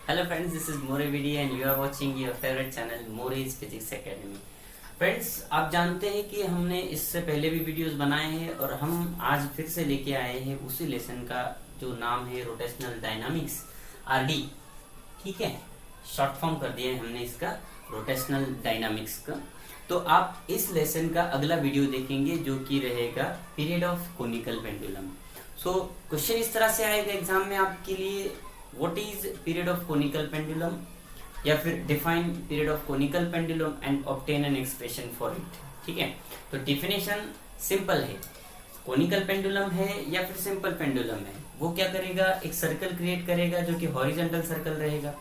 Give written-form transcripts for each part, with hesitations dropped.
Hello friends, this is More VD and you are watching your favorite channel More's Physics Academy। Friends, आप जानते हैं कि हमने इससे पहले भी वीडियोस बनाए हैं और हम आज फिर से लेके आए हैं उसी लेसन का जो नाम है रोटेशनल डायनामिक्स आरडी। ठीक है, शॉर्ट फॉर्म कर दिया है हमने इसका रोटेशनल डायनामिक्स का। तो आप इस लेसन का अगला वीडियो देखेंगे जो कि रहेगा period of conical pendulum. So question इस तरह से आएगा एग्जाम में आपके लिए, what is period of conical pendulum, या फिर define period of conical pendulum and obtain an expression for it. ठीक है, तो डिफिनेशन सिंपल है, कोनिकल पेंडुलम है या फिर सिंपल पेंडुलम है, वो क्या करेगा, एक सर्कल क्रिएट करेगा जो कि हॉरिजॉन्टल सर्कल रहेगा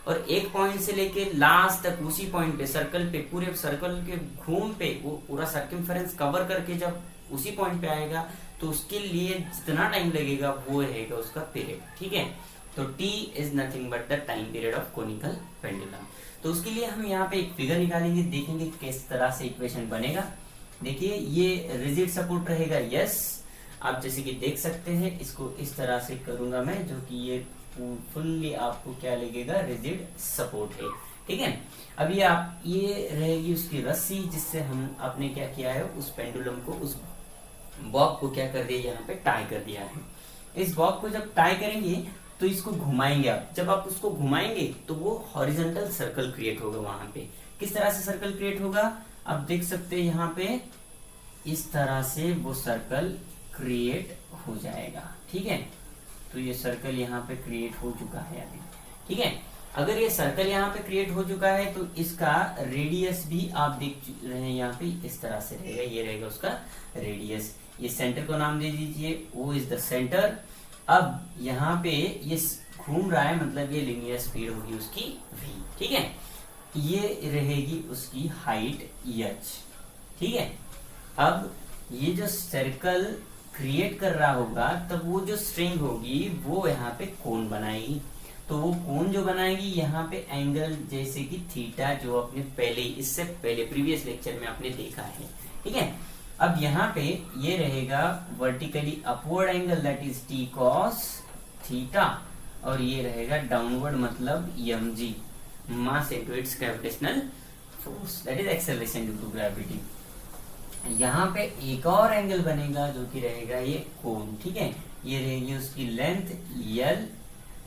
और एक पॉइंट से लेके लास्ट तक उसी पॉइंट पे सर्कल पे, पूरे सर्कल के घूम पे वो पूरा सर्कमफेरेंस कवर करके जब उसी पॉइंट पे आएगा तो उसके लिए जितना टाइम लगेगा वो रहेगा उसका पीरियड। ठीक है, तो t is nothing but the time period of conical pendulum. तो उसके लिए हम यहाँ पे एक फिगर निकालेंगे, देखेंगे किस तरह से इक्वेशन बनेगा। देखिए, ये रिजिड सपोर्ट रहेगा, यस, आप जैसे कि देख सकते हैं, इसको इस तरह से करूंगा मैं जो कि ये फुल्ली आपको क्या लगेगा, रिजिड सपोर्ट है। ठीक है, अभी आप ये रहेगी उसकी रस्सी जिससे हम आपने क्या किया है, उस पेंडुलम को, उस बॉब को क्या कर दिया, यहाँ पे टाई कर दिया है। इस बॉब को जब टाई करेंगे तो इसको घुमाएंगे आप, जब आप उसको घुमाएंगे तो वो हॉरिजॉन्टल सर्कल क्रिएट होगा वहां पे। किस तरह से सर्कल क्रिएट होगा, आप देख सकते हैं यहाँ पे, इस तरह से वो सर्कल क्रिएट हो जाएगा। ठीक है, तो ये सर्कल यहाँ पे क्रिएट हो चुका है अभी। ठीक है, अगर ये सर्कल यहाँ पे क्रिएट हो चुका है तो इसका रेडियस भी आप देख रहे हैं यहाँ पे इस तरह से रहेगा, ये रहेगा उसका रेडियस। ये सेंटर को नाम दे दीजिए, O इज द सेंटर। अब यहाँ पे ये घूम रहा है, मतलब ये लीनियर स्पीड होगी उसकी v। ठीक है, ये रहेगी उसकी हाइट h। ठीक है, अब ये जो सर्कल क्रिएट कर रहा होगा तब वो जो स्ट्रिंग होगी वो यहाँ पे कोन बनाएगी। तो वो कोन जो बनाएगी यहाँ पे एंगल जैसे कि थीटा, जो आपने पहले, इससे पहले प्रीवियस लेक्चर में आपने देखा है। ठीक है, अब यहाँ पे ये रहेगा vertically upward angle, that is T cos theta, और ये रहेगा डाउनवर्ड मतलब mg, mass into its gravitational force, that is acceleration due to gravity. यहाँ पे एक और एंगल बनेगा जो कि रहेगा ये कोन। ठीक है, ये रहेगी उसकी लेंथ l।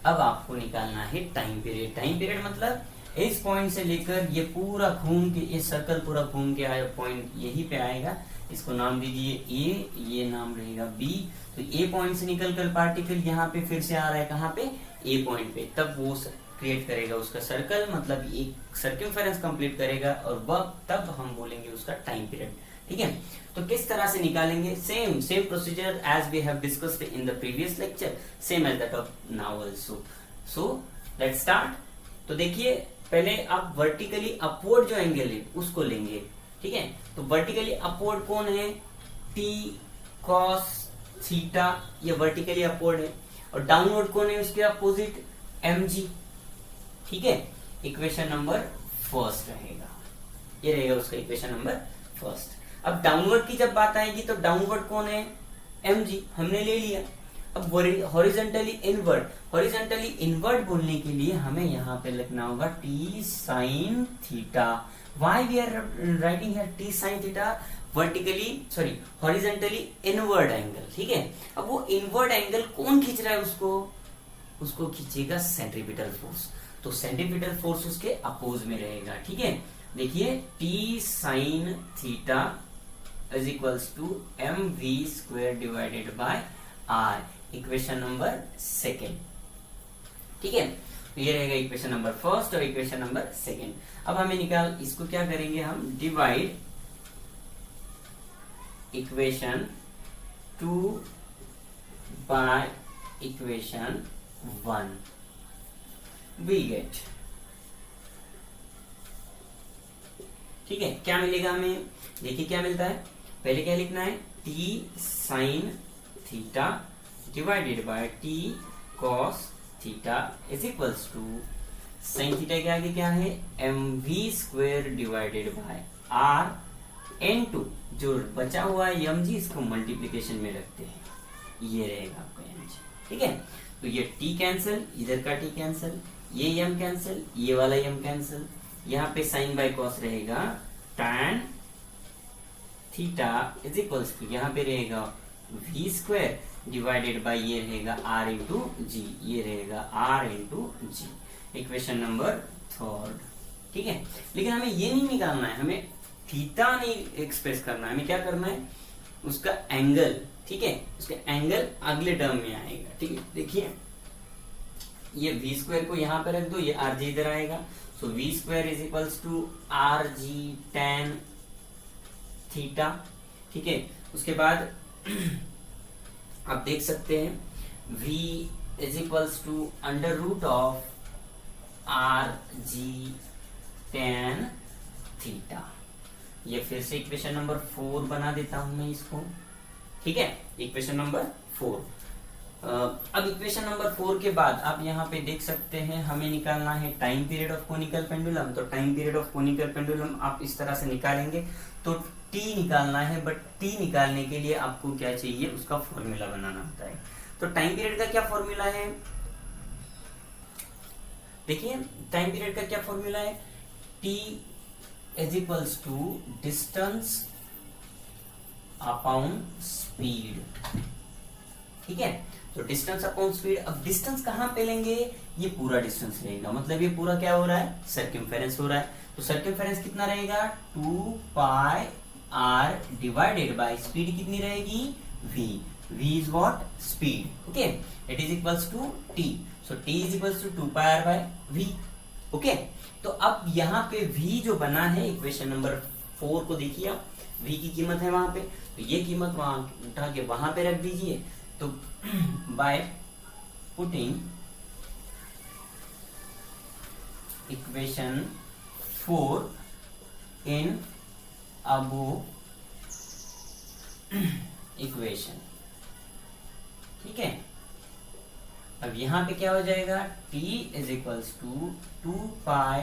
अब आपको निकालना है टाइम पीरियड। टाइम पीरियड मतलब इस पॉइंट से लेकर ये पूरा घूम के, ये सर्कल पूरा घूम के आया पॉइंट यही पे आएगा, इसको नाम दीजिए A, ये नाम रहेगा B। तो A पॉइंट से निकलकर पार्टिकल यहाँ पे फिर से आ रहा है, कहाँ पे, A पॉइंट पे, तब वो क्रिएट करेगा उसका सर्कल, मतलब एक सर्कमफेरेंस कंप्लीट करेगा और वह तब हम बोलेंगे उसका टाइम पीरियड। ठीक है, तो किस तरह से निकालेंगे, same procedure as we have discussed in the previous lecture, same as that of now also. So let's start. तो देखिए, पहले आप वर्टिकली अपवर्ड जो एंगल है उसको लेंगे। ठीक है, तो वर्टिकली अपवर्ड कौन है, t cos थीटा, ये वर्टिकली अपवर्ड है, और डाउनवर्ड कौन है उसके अपोजिट, mg। ठीक है, इक्वेशन नंबर फर्स्ट रहेगा, ये रहेगा उसका इक्वेशन नंबर फर्स्ट। अब डाउनवर्ड की जब बात आएगी तो डाउनवर्ड कौन है, mg, हमने ले लिया। अब हॉरिजॉन्टली इनवर्ड, हॉरिजॉन्टली इनवर्ड बोलने के लिए हमें यहाँ पे लिखना होगा t sin theta. Why we are writing here t sin theta? Horizontally inward angle. ठीक है, अब वो इनवर्ड एंगल कौन खींच रहा है उसको खींचेगा सेंट्रीपिटल फोर्स, तो सेंट्रीपिटल फोर्स उसके अपोज में रहेगा। ठीक है, देखिए t sin theta is equals to mv square divided by r, equation number second. ठीक है, तो ये रहेगा इक्वेशन नंबर फर्स्ट और इक्वेशन नंबर सेकेंड। अब हमें इसको क्या करेंगे, हम divide equation 2 by equation 1, we get. ठीक है, क्या मिलेगा हमें, देखिए क्या मिलता है, पहले क्या लिखना है, t sin theta divided by t cos theta is equals to sine theta के आगे क्या है, mv square divided by r n2, जो बचा हुआ है mg, इसको मल्टीप्लीकेशन में रखते हैं, ये रहेगा आपका mg। ठीक है। तो ये टी कैंसिल, इधर का टी कैंसिल, ये एम कैंसिल, ये वाला एम कैंसिल, यहाँ पे साइन बाय कॉस रहेगा tan theta is equals to यहाँ पे रहेगा v स्क्वायर डिवाइडेड बाय ये रहेगा r इंटू जी, ये रहेगा r इंटू जी। इक्वेशन नंबर 3, ठीक है। लेकिन हमें ये नहीं निकालना है, हमें थीटा नहीं एक्सप्रेस करना है, हमें क्या करना है, उसका एंगल, ठीक है, उसका एंगल अगले टर्म में आएगा, ठीक है। देखिए ये v स्क्वायर को यहाँ पे रख दो, ये आर जी इधर आएगा, so v square is equals to r g tan theta, ठीक है। उसके बाद आप देख सकते हैं v is equals to under root of r g tan theta. ये फिर से इक्वेशन नंबर 4 बना देता हूं मैं इसको, ठीक है, इक्वेशन नंबर 4। अब इक्वेशन नंबर 4 के बाद आप यहाँ पे देख सकते हैं हमें निकालना है time period of conical pendulum. तो time period of conical pendulum आप इस तरह से निकालेंगे, तो t निकालना है, बट t निकालने के लिए आपको क्या चाहिए, उसका फॉर्मूला बनाना होता है। तो टाइम पीरियड का क्या फॉर्मूला है, देखिए टाइम पीरियड का क्या फॉर्मूला है, t is equals to distance upon speed, ठीक है। तो डिस्टेंस अपॉन स्पीड, अब डिस्टेंस कहां पे लेंगे, ये पूरा डिस्टेंस रहेगा, मतलब ये पूरा क्या हो रहा है, सर्कमफेरेंस हो रहा है। तो सर्कमफेरेंस कितना रहेगा, 2 pi r divided by speed कितनी रहेगी, v। v is what, speed, okay, it is equals to t, so t is equals to 2 pi r by v, okay. तो अब यहाँ पे v जो बना है इक्वेशन नंबर 4 को देखिए आप, v की कीमत है वहां पे, तो ये कीमत वहां उठा के वहां पे रख दीजिए। तो by putting equation 4 in above equation, ठीक है। अब यहां पे क्या हो जाएगा, t इज इक्वल्स टू 2 पाई,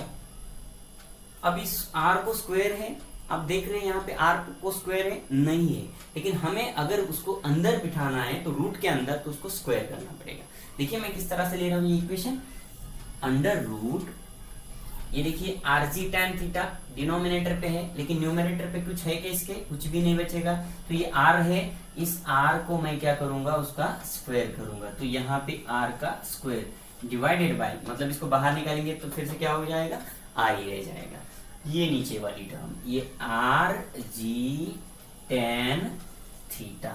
अब इस r को स्क्वायर है, आप देख रहे हैं यहाँ पे r को स्क्वायर है, नहीं है, लेकिन हमें अगर उसको अंदर बिठाना है तो रूट के अंदर, तो उसको स्क्वायर करना पड़ेगा। देखिए मैं किस तरह से ले रहा हूँ ये इक्वेशन, अंडर रूट, ये देखिए are g tan theta denominator पे है, लेकिन न्यूमरेटर पे कुछ है क्या, इसके कुछ भी नहीं बचेगा, तो ये r है, इस r को मैं क्या करूंगा, उसका स्क्वायर करूंगा, तो यहाँ पे r का स्क्वायर डिवाइडेड बाय, मतलब इसको बाहर निकालेंगे तो फिर से क्या हो जाएगा, r ही रह जाएगा। ये नीचे वाली टर्म, ये आर जी tan थीटा,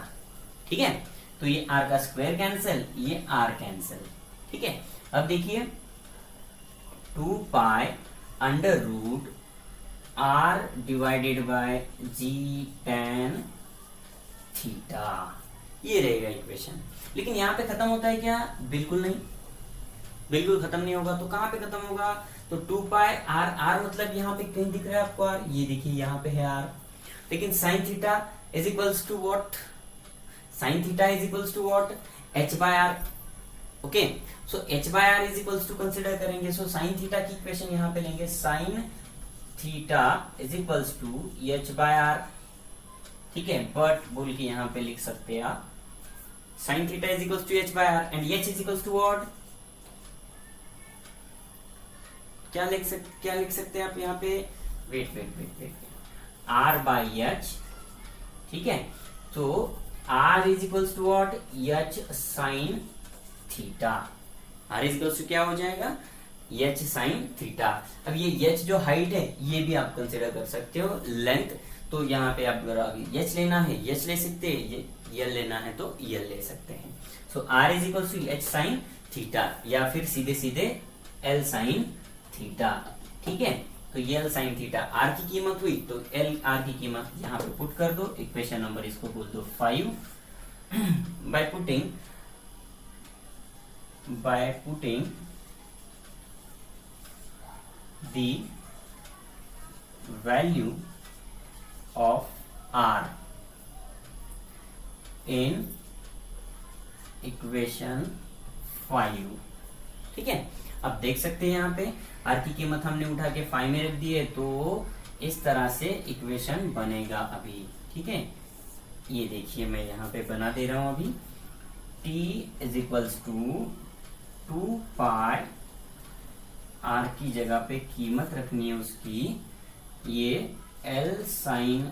ठीक है। तो ये r का स्क्वायर कैंसिल, ये r कैंसिल, ठीक है। अब देखिए 2 pi under root r divided by g tan theta, ये रहेगा इक्वेशन। लेकिन यहाँ पे खत्म होता है क्या, बिल्कुल नहीं, बिल्कुल खत्म नहीं होगा। तो कहाँ पे खत्म होगा, तो 2 पाई r, r मतलब यहाँ पे कहीं दिख रहा है आपको r, ये देखिए यहाँ पे है r, लेकिन sine theta is equals to what, sine theta is equals to what, h by r, okay. So h by r is equals to consider करेंगे, सो साइन थीटा की इक्वेशन यहाँ पे लेंगे, sine theta is equals to h by r, ठीक है, but बोल के यहाँ पे लिख सकते हैं आप, sine theta is equals to h by r and h is equals to what, क्या लिख सकते हैं आप यहाँ पे, वेट r बाई h, ठीक है। तो r is equals to what, h sine theta, r is equals to क्या हो जाएगा, h साइन थीटा। अब ये h जो हाइट है ये भी आप कंसिडर कर सकते हो, लेंथ, तो यहाँ पे आप अगर h लेना है h ले सकते हैं, ये l लेना है तो l ले सकते हैं। So r is equals to h sine theta, या फिर सीधे सीधे l साइन थीटा, ठीक है। तो ये l साइन थीटा r की कीमत हुई, तो l r की कीमत यहाँ पे पुट कर दो, इक्वेशन नंबर इसको बोल दो 5, by putting the value of r in equation 5, ठीक है। अब देख सकते हैं यहाँ पे r की कीमत हमने उठा के 5 में रख दी है, तो इस तरह से इक्वेशन बनेगा अभी, ठीक है। ये देखिए मैं यहाँ पे बना दे रहा हूँ अभी, t is equals to 2 pi r की जगह पे कीमत रखनी है उसकी, ये L sine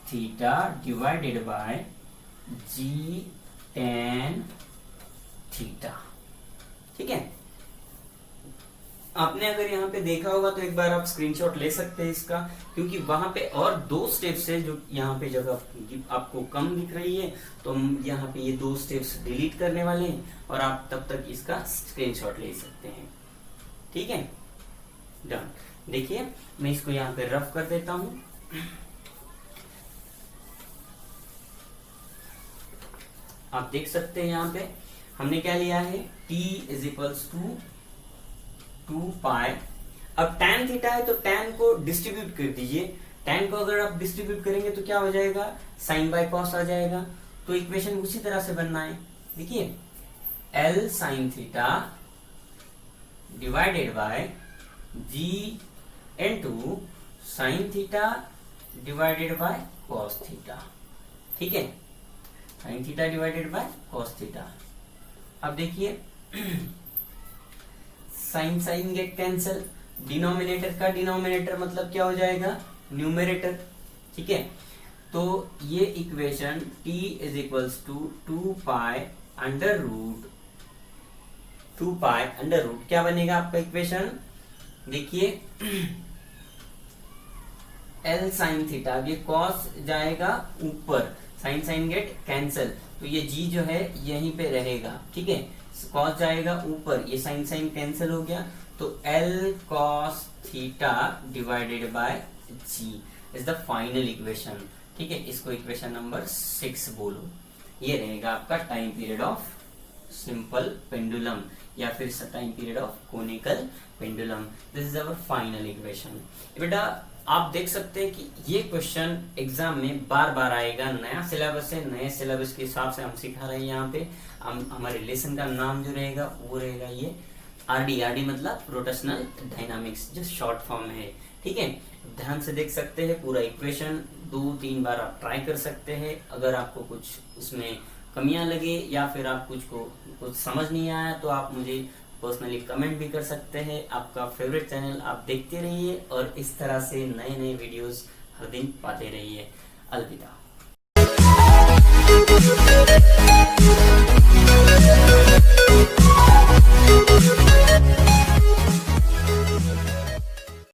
theta divided by G tan theta. ठीक है, आपने अगर यहाँ पे देखा होगा तो एक बार आप स्क्रीनशॉट ले सकते हैं इसका, क्योंकि वहां पे और 2 स्टेप्स है जो यहाँ पे जगह आपको कम दिख रही है, तो हम यहाँ पे ये 2 स्टेप्स डिलीट करने वाले हैं और आप तब तक इसका स्क्रीनशॉट ले सकते हैं। ठीक है, डन। देखिए मैं इसको यहाँ पे रफ कर देता हूं। आप देख सकते हैं यहाँ पे हमने क्या लिया है, t इज इक्वल्स टू 2 पाई। अब tan थीटा है तो tan को डिस्ट्रीब्यूट कर दीजिए। tan को अगर आप डिस्ट्रीब्यूट करेंगे तो क्या हो जाएगा, साइन बाय कॉस आ जाएगा। तो इक्वेशन उसी तरह से बनना है। देखिए L sine theta divided by G into sine theta divided by cos theta. ठीक है, sine theta divided by cos theta. अब देखिए sine sine get cancel, denominator का डिनोमिनेटर मतलब क्या हो जाएगा, न्यूमरेटर। ठीक है, तो ये equation t is equals to 2 pi under root क्या बनेगा आपका इक्वेशन, देखिए L साइन थीटा, ये कॉस जाएगा ऊपर, साइन साइन गेट कैंसल, तो ये g जो है यहीं पे रहेगा। ठीक है, कॉस जाएगा ऊपर, ये साइन साइन कैंसिल हो गया, तो L cos theta divided by G is the final equation. ठीक है, इसको इक्वेशन नंबर 6 बोलो। ये रहेगा आपका time period of simple pendulum या फिर time period of conical pendulum. This is our final equation. बेटा आप देख सकते हैं कि ये क्वेश्चन एग्जाम में बार बार आएगा। नया सिलेबस है, नए सिलेबस के हिसाब से हम सिखा रहे हैं। यहाँ पे हमारे लेसन का नाम जो रहेगा वो रहेगा ये आरडी मतलब रोटेशनल डायनामिक्स, जो शॉर्ट फॉर्म है। ठीक है, ध्यान से देख सकते हैं पूरा इक्वेशन, 2-3 बार आप ट्राई कर सकते हैं। अगर आपको कुछ उसमें कमियां लगे या फिर आप कुछ समझ नहीं आया तो आप मुझे पर्सनली कमेंट भी कर सकते हैं। आपका फेवरेट चैनल आप देखते रहिए और इस तरह से नए नए वीडियोस हर दिन पाते रहिए। अलविदा। We'll be right back.